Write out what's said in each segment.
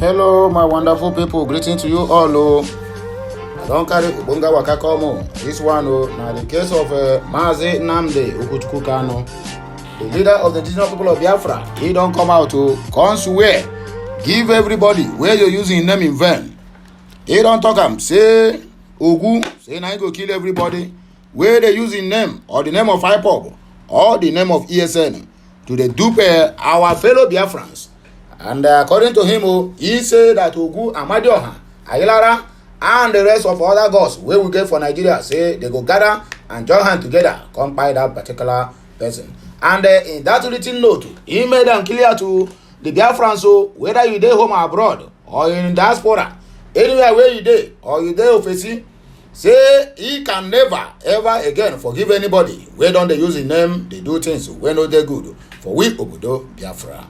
Hello, my wonderful people. Greeting to you all. I don't carry Ubunga Waka come. This one, now the case of Mazi Nnamdi Okuchukwu, the leader of the indigenous people of Biafra. He don't come out to swear, give everybody where you're using name in vain. He don't talk am say Ogu, say now go kill everybody where they using name or the name of IPOB or the name of ESN to the dupe our fellow Biafrans. And according to him, he said that Ogu, Amadioha, Ayilara, and the rest of other gods where we get for Nigeria say they go gather and join hands together, come by that particular person. And in that written note, he made them clear to the Biafrans, so whether you dey home or abroad or in diaspora, anywhere where you dey or you dey overseas, say he can never ever again forgive anybody where don't they use his name, they do things when no they good for we Obodo Biafra.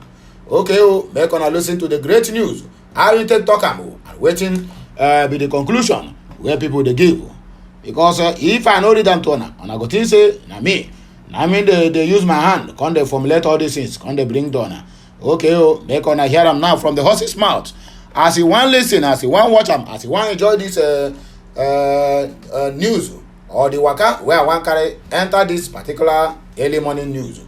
Okay, make on listen to the great news. I will take talk and waiting be the conclusion where people they give. Because if I know read them to honor, and I go to say, na me. I mean they use my hand, can they formulate all these things, can they bring donor. Okay, make on hear them now from the horse's mouth. As he want listen, as he want watch them, as he want enjoy this news or the waka where I want carry enter this particular early morning news.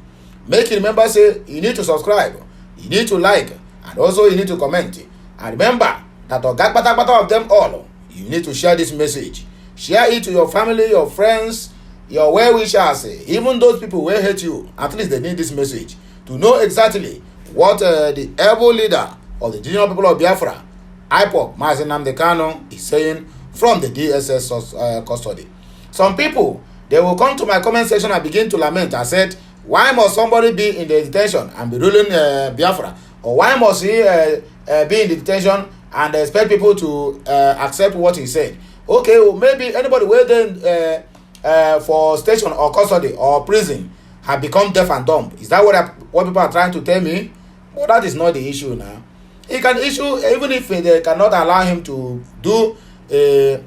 Make you remember say you need to subscribe. You need to like and also you need to comment. And remember that of them all, you need to share this message. Share it to your family, your friends, your well-wishers, even those people who hate you. At least they need this message to know exactly what the able leader of the indigenous people of Biafra, IPOB, Mazi Nnamdi, is saying from the DSS custody. Some people, they will come to my comment section and begin to lament. I said, why must somebody be in the detention and be ruling Biafra? Or why must he be in the detention and expect people to accept what he said? Okay, well, maybe anybody waiting for station or custody or prison have become deaf and dumb. Is that what people are trying to tell me? Well, that is not the issue now. He can issue, even if they cannot allow him to do a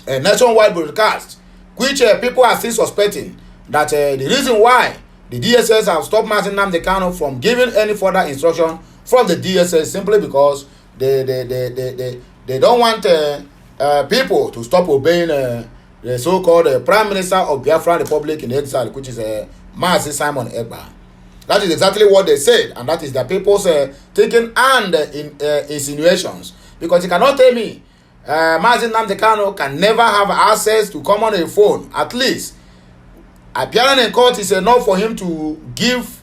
nationwide broadcast, which people are still suspecting that the reason why the DSS have stopped Mazi Nnamdi from giving any further instruction from the DSS simply because they don't want people to stop obeying the so-called Prime Minister of Biafran Republic in exile, which is Mazi Simon Ekpa. That is exactly what they said, and that is the people's thinking and insinuations. Because you cannot tell me Mazi Nnamdi can never have access to come on a phone, at least. Appearing in court is enough for him to give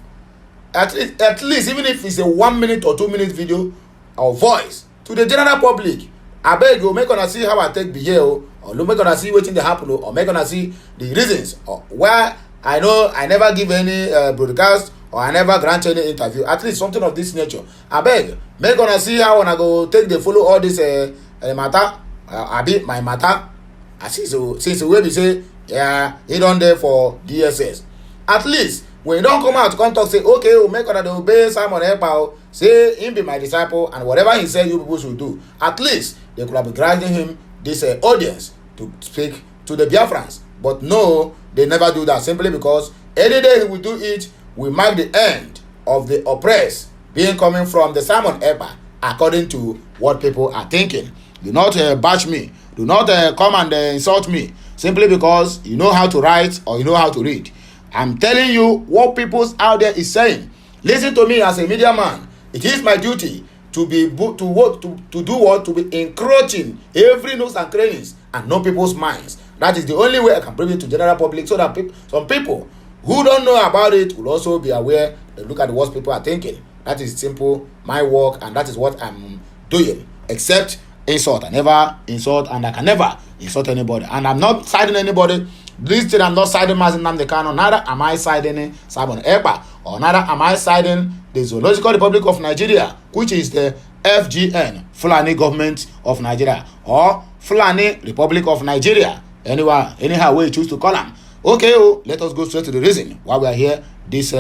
at least even if it's a 1 minute or 2 minute video or voice to the general public. I beg you, make gonna see how I take behave, or make gonna see what they happen, or make gonna see the reasons or where I know I never give any broadcast or I never grant any interview, at least something of this nature. I beg, make gonna see how when I go take the follow all this matter, I be my matter. I see so since the way we say. Yeah, he don't there for DSS. At least when you don't come out to come talk, say, okay, we'll make sure that obey Simon Ekpa, say him be my disciple, and whatever he said, you people should do. At least they could have been granting him this audience to speak to the Biafrans. But no, they never do that simply because any day he will do it, we mark the end of the oppressed being coming from the Simon Ekpa, according to what people are thinking. Do not bash me. Do not come and insult me. Simply because you know how to write or you know how to read. I'm telling you what people out there is saying. Listen to me as a media man. It is my duty to be to be encroaching every nooks and crannies and know people's minds. That is the only way I can bring it to general public so that some people who don't know about it will also be aware. They look at what people are thinking. That is simple, my work, and that is what I'm doing. Except insult. I never insult and I can never insult anybody. And I'm not siding anybody. This thing I'm not siding Mazi Nnamdi, neither am I siding Simon Ekpa, or neither am I siding the Zoological Republic of Nigeria, which is the FGN, Fulani Government of Nigeria, or Fulani Republic of Nigeria. Anyhow way you choose to call them. Okay, let us go straight to the reason why we are here this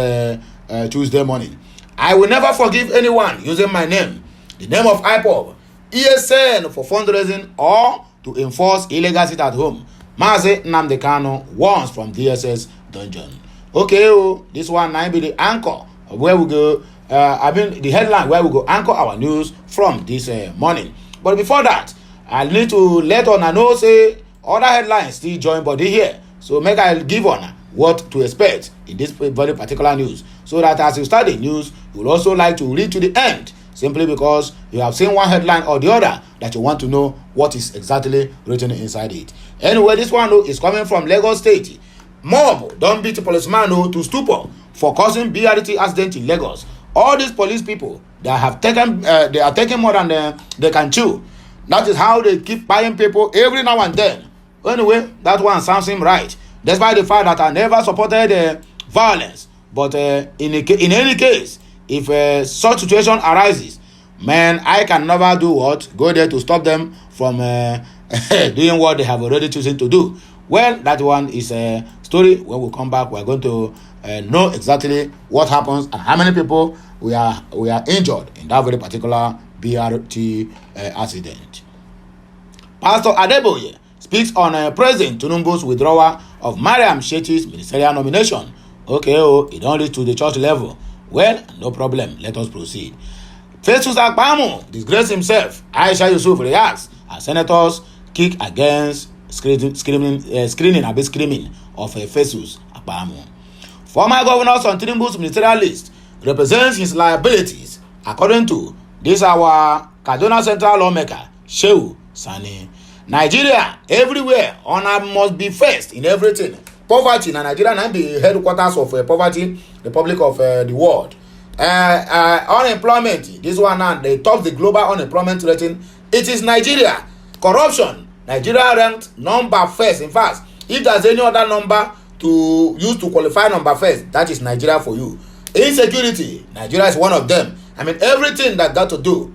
Tuesday morning. I will never forgive anyone using my name, the name of IPOB, ESN for fundraising or to enforce illegal sit at home. Mazi Nnamdi warns from DSS dungeon. Okay, this one might be the anchor of where we go the headline where we go anchor our news from this morning. But before that, I need to let on know say other headlines still join body here. So make I give on what to expect in this very particular news, so that as you start the news, you will also like to read to the end, simply because you have seen one headline or the other that you want to know what is exactly written inside it. Anyway, this one is coming from Lagos State. Mob don beat policeman to stupor for causing BRT accident in Lagos. All these police people, they have taken they are taking more than they can chew. That is how they keep buying people every now and then. Anyway, that one sounds him right, despite the fact that I never supported violence. But in any case, if such situation arises, man, I can never do what? Go there to stop them from doing what they have already chosen to do. Well, that one is a story. When we come back, we are going to know exactly what happens and how many people we are injured in that very particular BRT accident. Pastor Adeboye speaks on President Tinubu's withdrawal of Mariam Shetty's ministerial nomination. Okay, it don't lead to the church level. Well, no problem. Let us proceed. Festus Akpamo disgraced himself. Aisha Yusuf reacts as senators kick against screening of Festus Akpamo. Former governors on Tinubu's ministerial list represents his liabilities, according to this our Kaduna Central lawmaker, Shehu Sani. Nigeria, everywhere, honor must be first in everything. Poverty in Nigeria now the headquarters of poverty, Republic of the world. Unemployment, this one now, they top the global unemployment rating. It is Nigeria. Corruption, Nigeria ranked number first. In fact, if there's any other number to use to qualify number first, that is Nigeria for you. Insecurity, Nigeria is one of them. I mean, everything that got to do,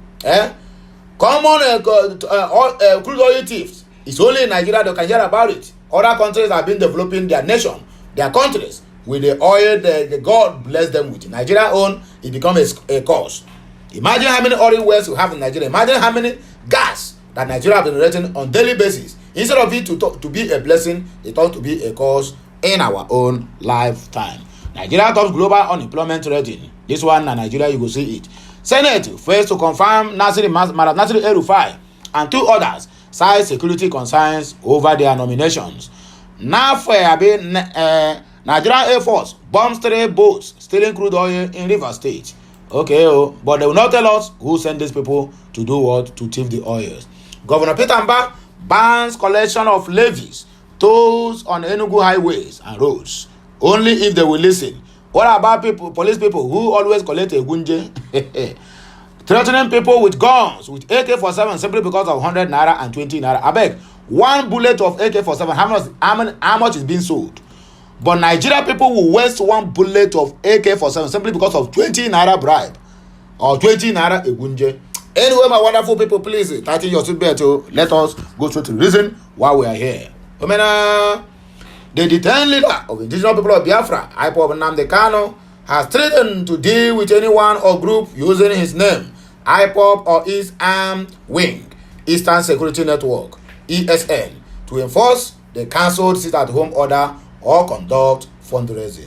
common crude oil thieves, it's only in Nigeria that can hear about it. Other countries have been developing their nation, their countries, with the oil the God bless them with. Nigeria own, it becomes a cause. Imagine how many oil wells you have in Nigeria. Imagine how many gas that Nigeria have been generating on daily basis. Instead of it to be a blessing, it ought to be a cause in our own lifetime. Nigeria tops global unemployment rating. This one in Nigeria, you will see it. Senate fails to confirm Nasir El-Rufai and two others cite security concerns over their nominations. Now, Nigerian Air Force bombs 3 boats stealing crude oil in Rivers State. Okay, but they will not tell us who sent these people to do what? To thief the oils. Governor Peter Mbah bans collection of levies, tolls on Enugu highways and roads, only if they will listen. What about police people who always collect a gunje? Threatening people with guns, with AK-47 simply because of 100 naira and 20 naira. I beg, one bullet of AK-47, how much is being sold? But Nigeria people will waste one bullet of AK-47 simply because of 20 naira bribe or 20 naira egunje. Anyway, my wonderful people, please tighten your seatbelt to let us go through the reason why we are here. The detained leader of indigenous people of Biafra, IPOB Nnamdi Kanu, has threatened to deal with anyone or group using his name, IPOB or his armed wing, Eastern Security Network, ESN, to enforce the cancelled sit-at-home order or conduct fundraising.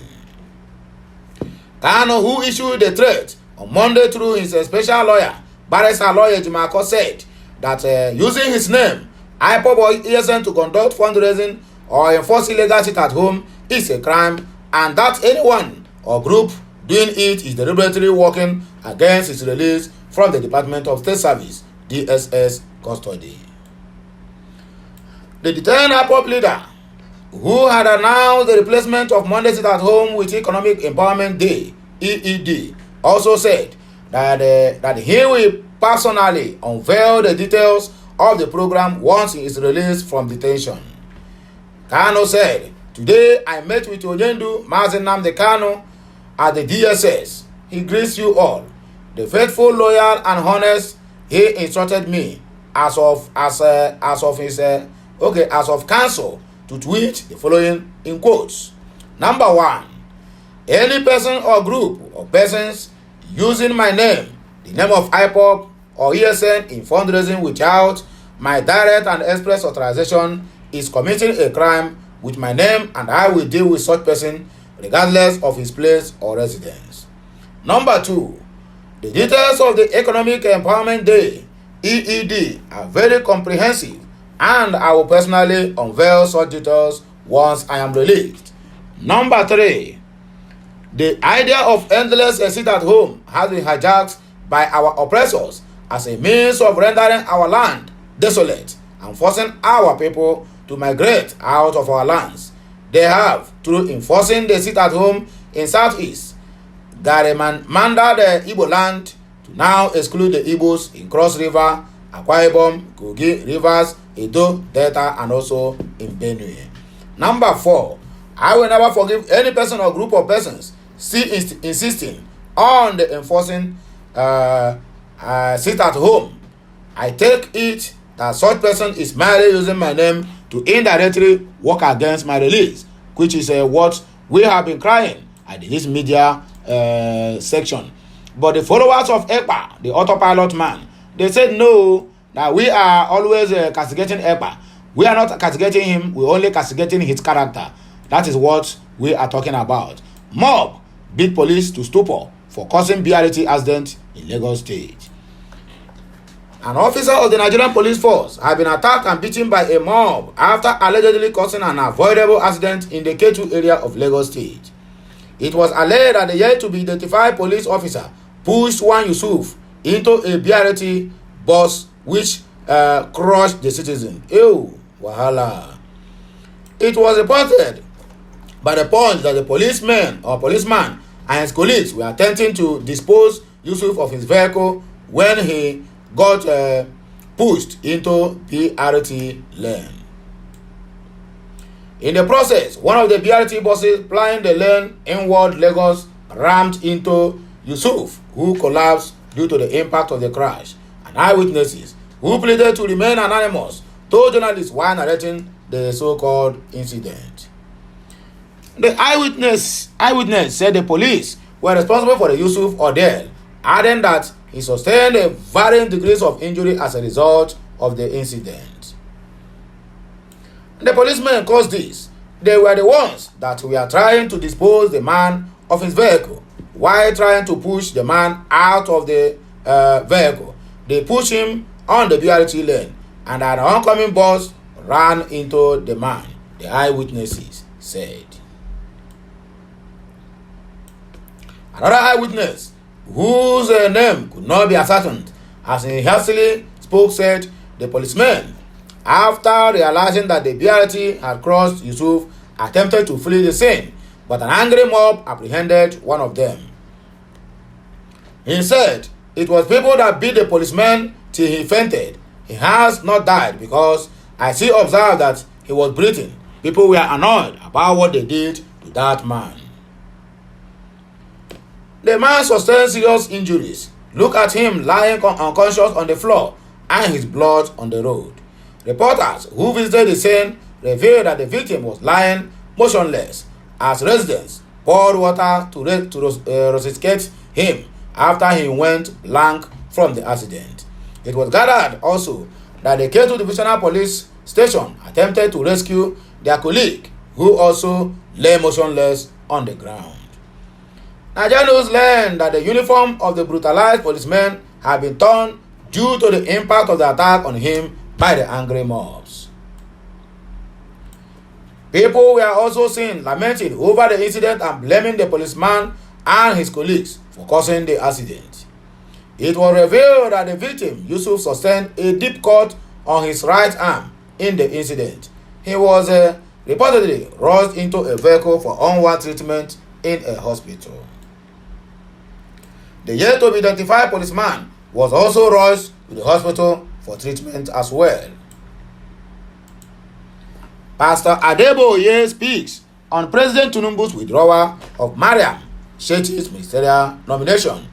Kanu, who issued the threat on Monday through his special lawyer, Barrister Lawyer Jimako, said that using his name, IPOB or ESN, to conduct fundraising or enforce illegal sit-at-home is a crime, and that anyone or group doing it is deliberately working against his release from the Department of State Service, DSS, custody. The detained IPOB leader, who had announced the replacement of Monday sit-at-home with Economic Empowerment Day, EED, also said that he will personally unveil the details of the program once he is released from detention. Kanu said, "Today I met with Onyendu Mazi Nnamdi Kanu at the DSS. He greets you all. The faithful, loyal, and honest, he instructed me as of counsel to tweet the following in quotes. Number 1, any person or group of persons using my name, the name of IPOB or ESN in fundraising without my direct and express authorization is committing a crime with my name, and I will deal with such person regardless of his place or residence. Number 2, The details of the Economic Empowerment Day, EED, are very comprehensive, and I will personally unveil such details once I am released. Number 3. The idea of endless sit at home has been hijacked by our oppressors as a means of rendering our land desolate and forcing our people to migrate out of our lands. They have, through enforcing the sit at home in Southeast, gerrymandered the Igbo land to now exclude the Igbos in Cross River, Akwa Ibom, Kogi, Rivers, Edo, Delta, and also in Benue. Number 4. I will never forgive any person or group of persons still insisting on the enforcing sit at home. I take it that such person is merely using my name to indirectly work against my release, which is what we have been crying at this media section. But the followers of EPA, the autopilot man, they said no, that we are always castigating EPA. We are not castigating him, we're only castigating his character. That is what we are talking about. Mob beat police to stupor for causing BRT accident in Lagos State. An officer of the Nigerian police force has been attacked and beaten by a mob after allegedly causing an avoidable accident in the K2 area of Lagos State. It was alleged that the yet-to-be-identified police officer pushed one Yusuf into a BRT bus which crushed the citizen. Ew, wahala. It was reported by the Punch that the policeman and his colleagues were attempting to dispose Yusuf of his vehicle when he got pushed into BRT lane. In the process, one of the BRT buses plying the lane inward Lagos rammed into Yusuf, who collapsed due to the impact of the crash. And eyewitnesses, who pleaded to remain anonymous, told journalists while narrating the so-called incident. The eyewitness said the police were responsible for the Yusuf ordeal, adding that he sustained a varying degrees of injury as a result of the incident. The policemen caused this. They were the ones that were trying to dispose the man of his vehicle while trying to push the man out of the vehicle. They pushed him on the BRT lane, and an oncoming bus ran into the man, the eyewitnesses said. Another eyewitness, whose name could not be ascertained, as he hastily spoke, said the policemen, after realizing that the BRT had crossed Yusuf, attempted to flee the scene, but an angry mob apprehended one of them. He said it was people that beat the policeman till he fainted. He has not died because I still observed that he was breathing. People were annoyed about what they did to that man. The man sustained serious injuries. Look at him lying unconscious on the floor and his blood on the road. Reporters who visited the scene revealed that the victim was lying motionless as residents poured water to resuscitate him after he went blank from the accident. It was gathered also that the K2 Divisional Police Station attempted to rescue their colleague, who also lay motionless on the ground. Nigerians learned that the uniform of the brutalized policeman had been torn due to the impact of the attack on him by the angry mobs. People were also seen lamenting over the incident and blaming the policeman and his colleagues for causing the accident. It was revealed that the victim, Yusuf, sustained a deep cut on his right arm in the incident. He was reportedly rushed into a vehicle for onward treatment in a hospital. The yet-to-be-identified policeman was also rushed to the hospital for treatment as well. Pastor Adeboye speaks on President Tinubu's withdrawal of Mariam Sheti's ministerial nomination.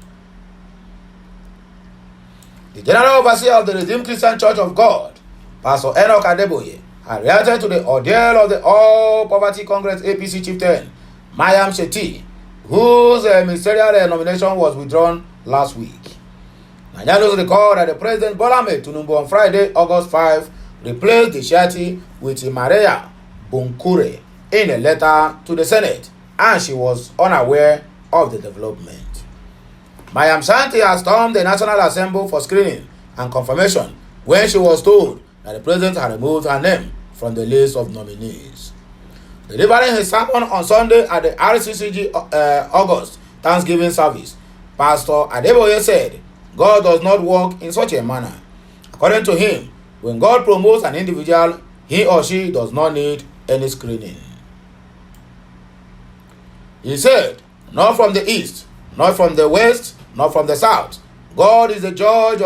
The General Overseer of the Redeemed Christian Church of God, Pastor Enoch Adeboye, had reacted to the ordeal of the All Poverty Congress APC chieftain, Mariam Sheti, whose ministerial nomination was withdrawn last week. Nigerians recall that the President Bola Ahmed Tinubu on Friday, August 5, replaced the Sheti with Maria Bunkure in a letter to the Senate, and she was unaware of the development. Mayam Shanti has stormed the National Assembly for screening and confirmation when she was told that the president had removed her name from the list of nominees. Delivering his sermon on Sunday at the RCCG August Thanksgiving service, Pastor Adeboye said, God does not work in such a manner. According to him, when God promotes an individual, he or she does not need any screening. He said, not from the east, not from the west, not from the south. God is the judge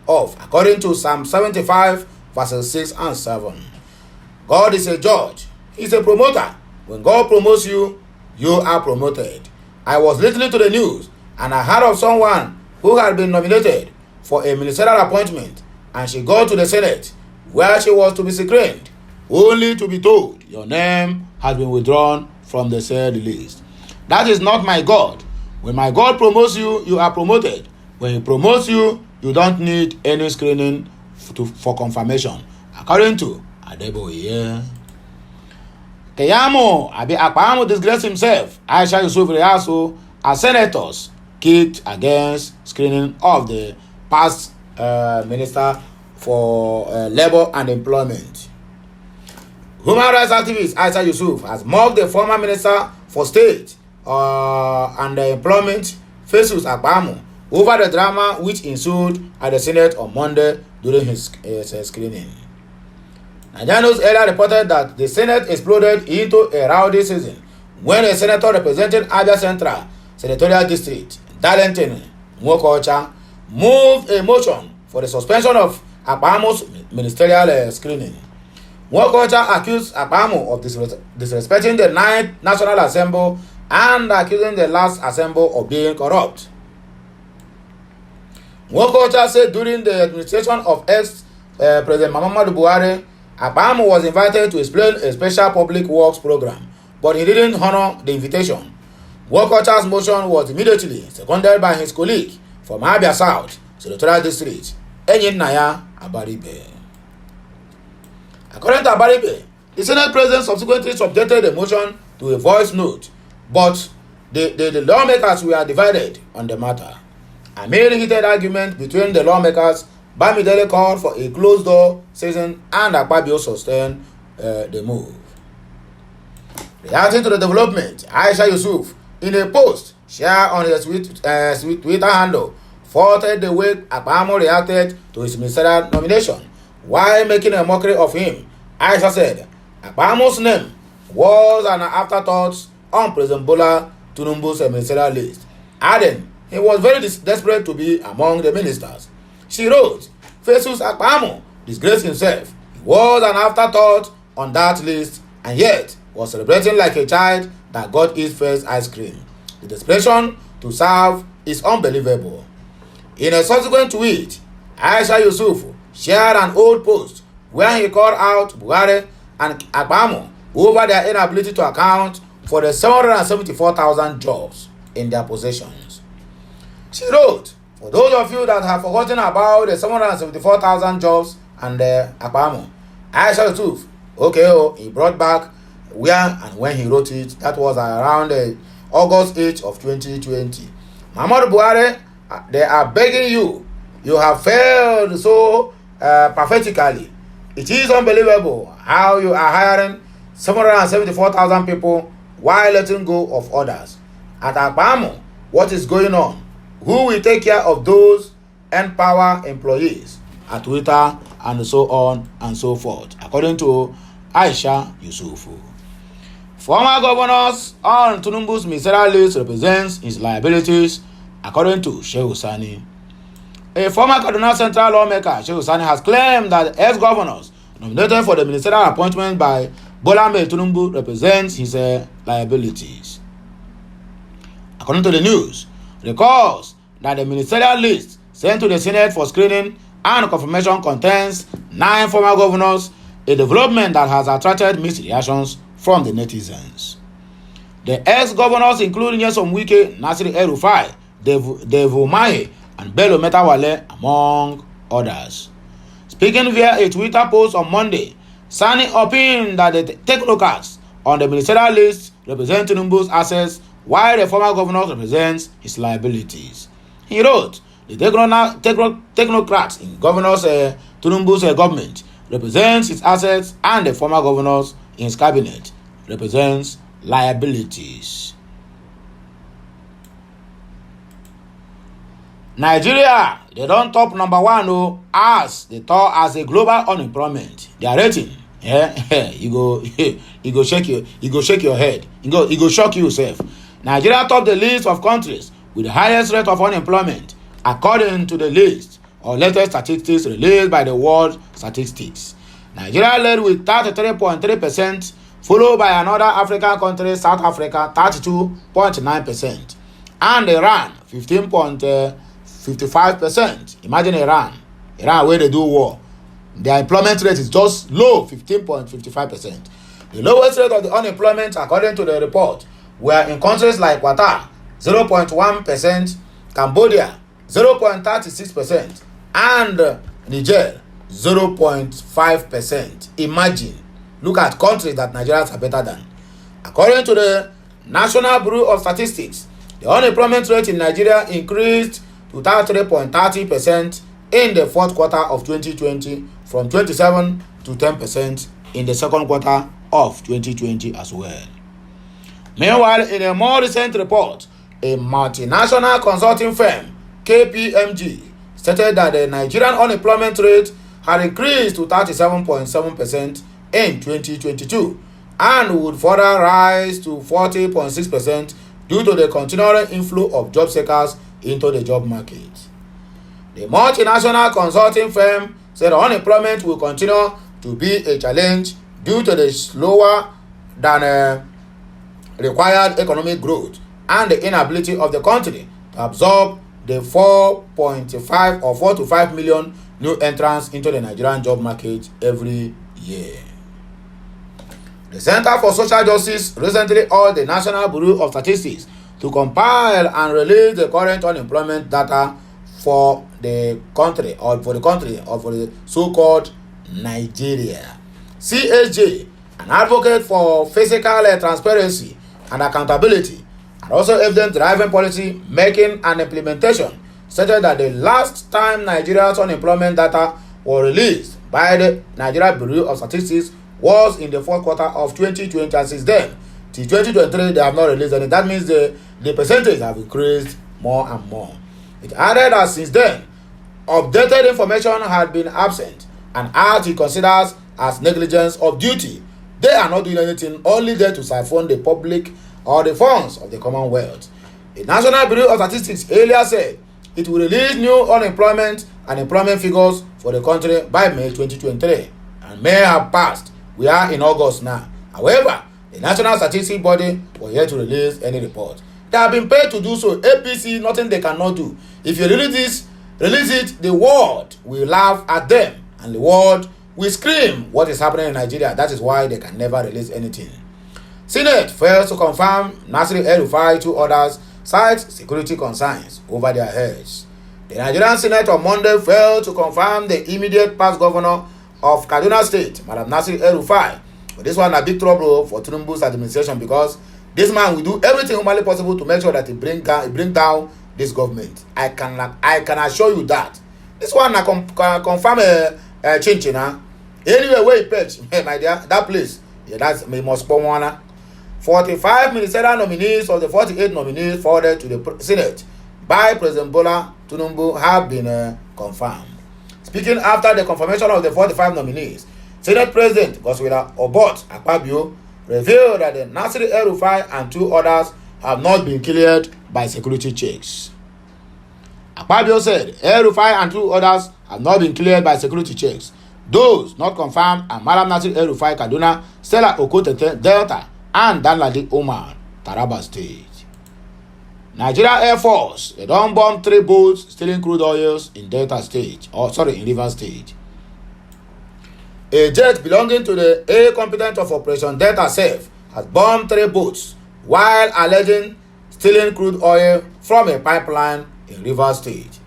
of, according to Psalm 75, verses 6 and 7. God is a judge. He's a promoter. When God promotes you, you are promoted. I was listening to the news and I heard of someone who had been nominated for a ministerial appointment, and she got to the Senate where she was to be screened, only to be told your name has been withdrawn from the said list. That is not my God. When my God promotes you, you are promoted. When he promotes you, you don't need any screening for confirmation, according to Adeboye. Keyamo Akpamo disgraced himself. Aisha Yusuf Reaso as senators kicked against screening of the past minister for labor and employment. Human rights activist Aisha Yusuf has mocked the former minister for state and employment, Festus Akpamo, over the drama which ensued at the Senate on Monday during his screening. Nigerians earlier reported that the Senate exploded into a rowdy season when a senator representing Abia Central Senatorial District, Darlington Nwokocha, moved a motion for the suspension of Akpamo's ministerial screening. Nwokocha accused Akpamo of disrespecting the 9th National Assembly and accusing the last assembly of being corrupt. Nwokocha said during the administration of ex-President Muhammadu Buhari, Akpamo was invited to explain a special public works program, but he didn't honor the invitation. Nwokocha's motion was immediately seconded by his colleague from Abia South Senatorial District, Enyinaya Abaribe. According to Abaribe, the Senate President subsequently subjected the motion to a voice note, but the lawmakers were divided on the matter. Amid heated argument between the lawmakers, Bamidele called for a closed-door session and Akpabio sustained the move. Reacting to the development, Aisha Yusuf, in a post shared on her Twitter handle, faulted the way Akpamo reacted to his ministerial nomination. While making a mockery of him, Aisha said Akpamo's name was an afterthought on President Bola Tinubu's ministerial list, adding he was very desperate to be among the ministers. She wrote, Festus Akpamo disgraced himself. He was an afterthought on that list and yet was celebrating like a child that got his first ice cream. The desperation to serve is unbelievable. In a subsequent tweet, Aisha Yusuf shared an old post where he called out Buhari and Akpamo over their inability to account for the 774,000 jobs in their possessions. She wrote, for those of you that have forgotten about the 774,000 jobs and Akpamo, Aisha Yusuf, he brought back where and when he wrote it. That was around August 8th of 2020. Muhammadu Buhari, they are begging you. You have failed so pathetically. It is unbelievable how you are hiring 774,000 people while letting go of others. At Akpamo, what is going on? Who will take care of those Empower employees at Twitter and so on and so forth, according to Aisha Yusuf. Former governors on Tinubu's ministerial list represents his liabilities, according to Shehu Sani. A former Kaduna Central lawmaker, Shehu Sani, has claimed that ex-governors nominated for the ministerial appointment by Bola Tinubu represents his liabilities. According to the news, recalls that the ministerial list sent to the Senate for screening and confirmation contains 9 former governors, a development that has attracted mixed reactions from the netizens. The ex-governors including Nyesom Wike, Nasir El-Rufai, Devu Umahi, and Bello Metawalle, among others. Speaking via a Twitter post on Monday, Sani opined that the technocrats on the ministerial list represent Tinubu's access while the former governor represents his liabilities. He wrote, the technocrats in Governor Tinubu's government represents his assets, and the former governors in his cabinet represents liabilities. Nigeria, they don't top number one as they talk as a global unemployment. Their rating, you go shake your head. You go shock yourself. Nigeria top the list of countries with the highest rate of unemployment according to the list or latest statistics released by the World Statistics. Nigeria led with 33.3%, followed by another African country, South Africa, 32.9%, and Iran, 15.55%. Imagine Iran where they do war. Their employment rate is just low, 15.55%. The lowest rate of the unemployment, according to the report, were in countries like Qatar, 0.1%, Cambodia, 0.36%, and Niger, 0.5%. Imagine. Look at countries that Nigerians are better than. According to the National Bureau of Statistics, the unemployment rate in Nigeria increased to 33.30% in the fourth quarter of 2020 from 27 to 10% in the second quarter of 2020 as well. Meanwhile, in a more recent report, a multinational consulting firm, KPMG, stated that the Nigerian unemployment rate had increased to 37.7% in 2022 and would further rise to 40.6% due to the continuing inflow of job seekers into the job market. The multinational consulting firm said unemployment will continue to be a challenge due to the slower than required economic growth and the inability of the country to absorb the 4.5 or 4 to 5 million new entrants into the Nigerian job market every year. The Center for Social Justice recently urged the National Bureau of Statistics to compile and release the current unemployment data for the country or for the so-called Nigeria. CSJ, an advocate for physical transparency and accountability, and also evidence-driven policy making and implementation, stated that the last time Nigeria's unemployment data were released by the Nigeria Bureau of Statistics was in the fourth quarter of 2020, and since then, till 2023, they have not released any. That means the percentage have increased more and more. It added that since then, updated information had been absent, and as he considers as negligence of duty. They are not doing anything, only there to siphon the public or the funds of the Commonwealth. The National Bureau of Statistics earlier said it will release new unemployment and employment figures for the country by May 2023, and May have passed. We are in August now. However, the National Statistics Body was yet to release any report. They have been paid to do so. APC, nothing they cannot do. If you release it, the world will laugh at them, and the world will scream what is happening in Nigeria. That is why they can never release anything. Senate fails to confirm Nasir El-Rufai. Two others cite security concerns over their heads. The Nigerian Senate on Monday failed to confirm the immediate past governor of Kaduna State, Madam Nasir El-Rufai. But this one a big trouble for Tinubu's administration, because this man will do everything humanly possible to make sure that he bring down this government. I can assure you that. This one I confirm chinchina. Anyway, where he perch, my dear, that place, yeah, that's me must go one. 45 ministerial nominees of the 48 nominees forwarded to the Senate by President Bola Tinubu have been confirmed. Speaking after the confirmation of the 45 nominees, Senate President Godswill Obot Akpabio revealed that the Nasir El-Rufai and two others have not been cleared by security checks. Akpabio said El-Rufai and two others have not been cleared by security checks. Those not confirmed are Madam Nasir El-Rufai Kaduna, Stella Okote Delta, and Danladi Omar, Taraba State. Nigeria Air Force, they don't bomb 3 boats stealing crude oils in Delta State, in Rivers State. A jet belonging to the air competent of Operation Delta Safe has bombed 3 boats while alleging stealing crude oil from a pipeline in Rivers State.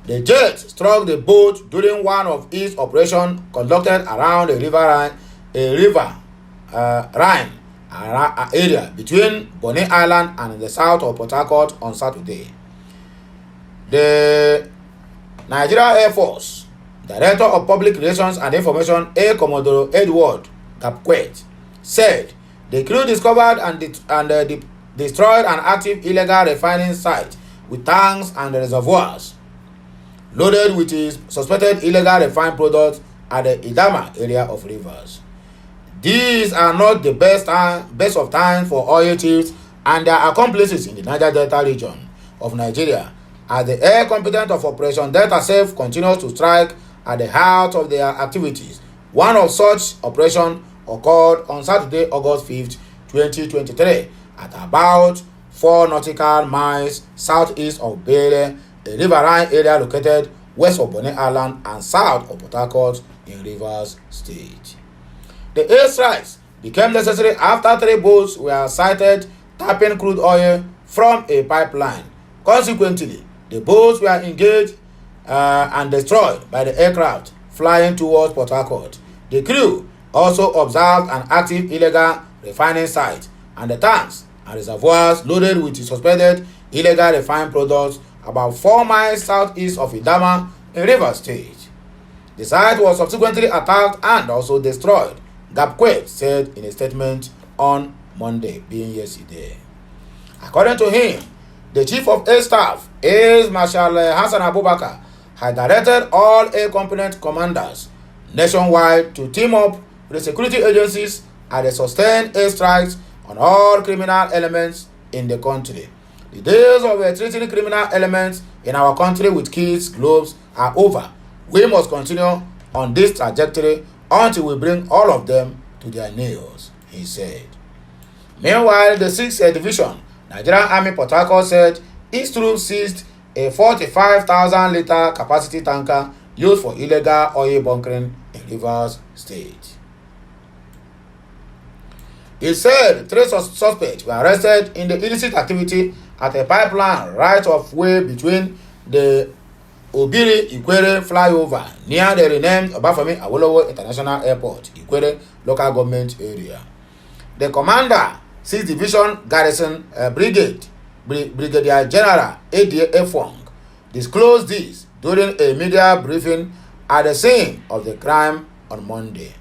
The jet struck the boat during one of its operations conducted around a river Rhine area between Bonny Island and the south of Port Harcourt on Saturday. The Nigeria Air Force Director of Public Relations and Information, Air Commodore Edward Gapquet, said the crew discovered and destroyed an active illegal refining site with tanks and reservoirs loaded with his suspected illegal refined products at the Idama area of Rivers. These are not the best of times for oil thieves and their accomplices in the Niger Delta region of Nigeria, as the air competent of Operation Delta Safe continues to strike at the heart of their activities. One of such operations occurred on Saturday, August 5th, 2023, at about 4 nautical miles southeast of Bele, a riverine area located west of Bonny Island and south of Port Harcourt in Rivers State. The airstrikes became necessary after 3 boats were sighted tapping crude oil from a pipeline. Consequently, the boats were engaged and destroyed by the aircraft flying towards Port Harcourt. The crew also observed an active illegal refining site and the tanks and reservoirs loaded with suspected illegal refined products about 4 miles southeast of Idama in Rivers State. The site was subsequently attacked and also destroyed, Gapquet said in a statement on Monday, being yesterday. According to him, the Chief of Air Staff, Air Marshal Hassan Abubakar, had directed all air component commanders nationwide to team up with the security agencies at the sustained airstrikes on all criminal elements in the country. The days of treating criminal elements in our country with kids' gloves are over. We must continue on this trajectory until we bring all of them to their knees, he said. Meanwhile, the 6th Division, Nigerian Army Port Harcourt, said its troops seized a 45,000-liter capacity tanker used for illegal oil bunkering in Rivers State. It said 3 suspects were arrested in the illicit activity at a pipeline right of way between the Obiri-Ikwere flyover near the renamed Obafemi Awolowo International Airport, Ikwere local government area. The commander, 6th Division Garrison Brigadier General A.D. Efong, disclosed this during a media briefing at the scene of the crime on Monday.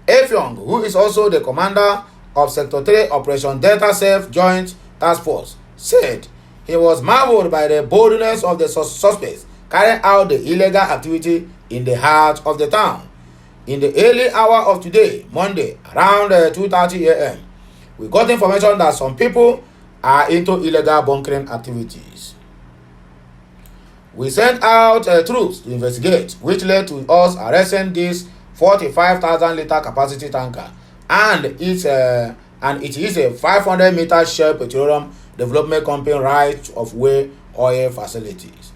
Efong, who is also the commander of Sector 3 Operation Delta Safe Joint Task Force, said he was marveled by the boldness of the suspects carrying out the illegal activity in the heart of the town. In the early hour of today, Monday, around 2:30 a.m., we got information that some people are into illegal bunkering activities. We sent out troops to investigate, which led to us arresting this 45,000-liter capacity tanker, and it is a 500-meter Shell Petroleum Development Company right-of-way oil facilities.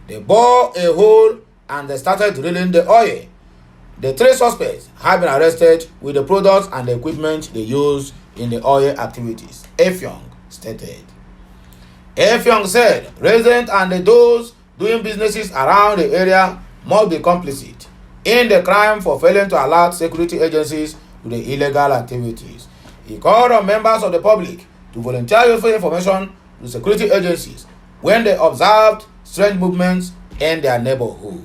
They bore a hole and they started drilling the oil. The 3 suspects have been arrested with the products and the equipment they use in the oil activities, Efyong stated. Efyong said residents and those doing businesses around the area must be complicit in the crime for failing to alert security agencies to the illegal activities. He called on members of the public to volunteer useful information to security agencies when they observed strange movements in their neighborhood.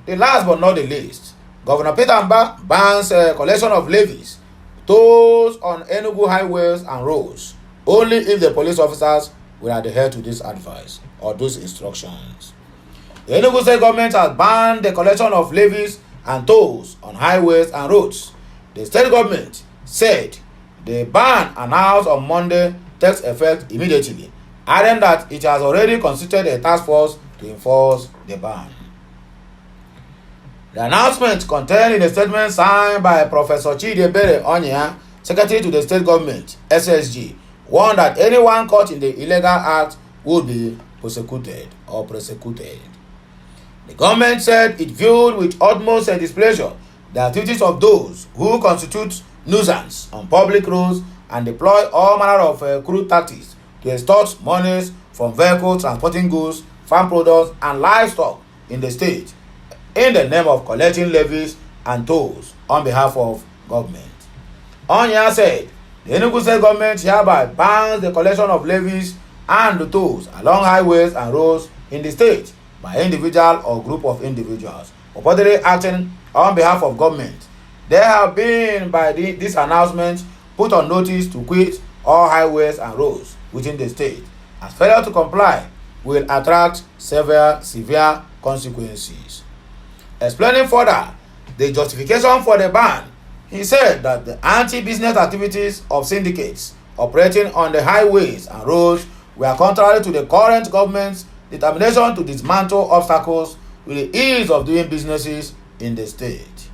The last but not the least, Governor Peter Mba bans collection of levies, tolls on Enugu highways and roads, only if the police officers will adhere to this advice or those instructions. The Enugu State government has banned the collection of levies and tolls on highways and roads. The state government said the ban announced on Monday takes effect immediately, adding that it has already constituted a task force to enforce the ban. The announcement contained in a statement signed by Professor Chidiebere Onya, Secretary to the State Government, SSG, warned that anyone caught in the illegal act would be prosecuted. The government said it viewed with utmost displeasure the activities of those who constitute nuisance on public roads and deploy all manner of crude tactics to extort monies from vehicles transporting goods, farm products, and livestock in the state in the name of collecting levies and tolls on behalf of government. Onya said the Enugu State government hereby bans the collection of levies and tolls along highways and roads in the state by individual or group of individuals purportedly acting on behalf of government. They have been, by this announcement, put on notice to quit all highways and roads within the state, as failure to comply will attract severe consequences. Explaining further the justification for the ban, he said that the anti-business activities of syndicates operating on the highways and roads were contrary to the current government's determination to dismantle obstacles to the ease of doing businesses in the state.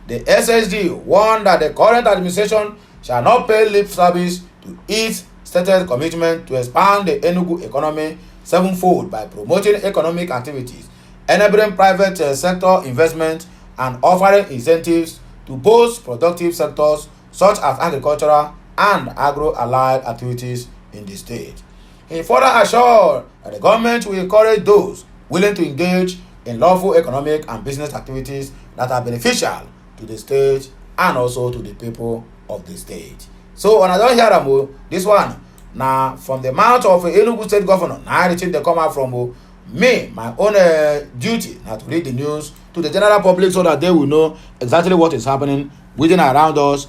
The SSG warned that the current administration shall not pay lip service to its stated commitment to expand the Enugu economy sevenfold by promoting economic activities, enabling private sector investment, and offering incentives to both productive sectors such as agricultural and agro-allied activities in the state. He further assured that the government will encourage those willing to engage in lawful economic and business activities that are beneficial to the state and also to the people of the state. So when I don't hear them, this one now from the mouth of Enugu State Governor, now the thing they come out from me, my own duty now to read the news to the general public so that they will know exactly what is happening within around us,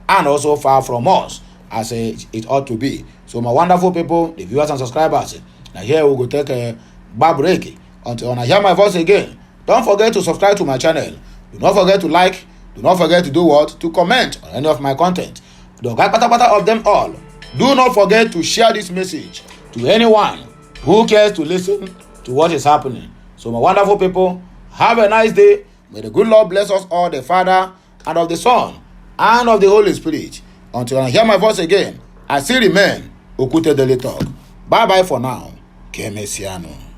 and also far from us, as it ought to be. So my wonderful people, the viewers and subscribers, now here we go take a bar break until when I hear my voice again. Don't forget to subscribe to my channel. Do not forget to like. Do not forget to do what? To comment on any of my content. The of them all. Do not forget to share this message to anyone who cares to listen to what is happening. So my wonderful people, have a nice day. May the good Lord bless us all, the Father, and of the Son, and of the Holy Spirit. Until I hear my voice again, I still remain Okute Daily Talk. Bye-bye for now. Kemesiano.